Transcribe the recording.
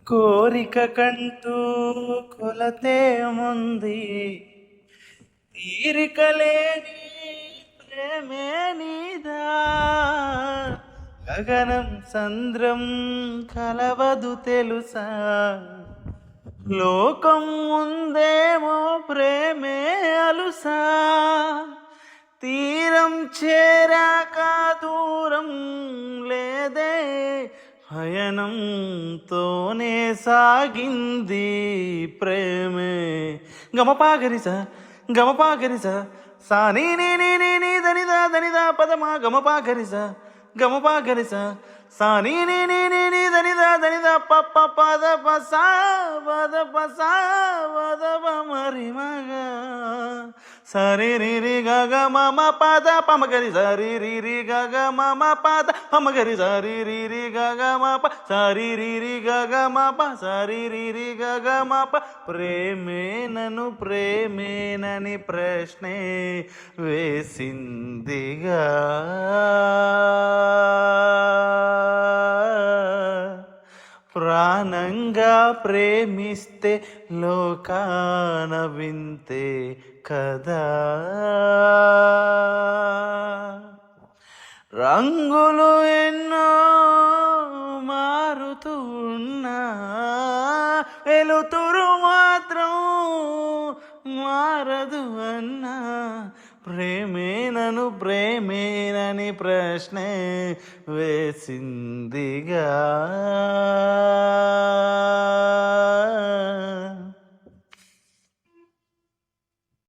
కోరిక కంటూ కొలతేముంది, తీరిక లేని ప్రేమే నీదా. గగనం సంద్రం కలవదు తెలుసా, లోకం ఉందేమో ప్రేమే అలుసా. తీరం చేరాక దూరం లేదే, పయనంతోనే సాగింది ప్రేమే. గమపాగరిస గమపాగరిస సాని నీ నీ నీ నీ దనిదా దనిదా పదమా గమపాగరిస గమపాగరిస సాని నీ నీ నీ నీ దనిదా దనిదా పప్ప పద పసా పద పసా పద మరి మగా సరి రి రి గగ మమ పద పమగరి సరి రి రి గగ మమ పద పమగరి సరి రి రి గగ మప సరి రి రి గగ మప సరి రి రి గగ మప. ప్రేమేనను ప్రేమేనని ప్రశ్నే వేసిందిగా, ప్రాణంగా ప్రేమిస్తే లోకాన వింతే కదా. రంగులు ఎన్నో మారుతూ ఉన్నా, వెలుతురు మాత్రం మారదు అన్నా. ప్రేమేనను ప్రేమేనని ప్రశ్నే వేసిందిగా.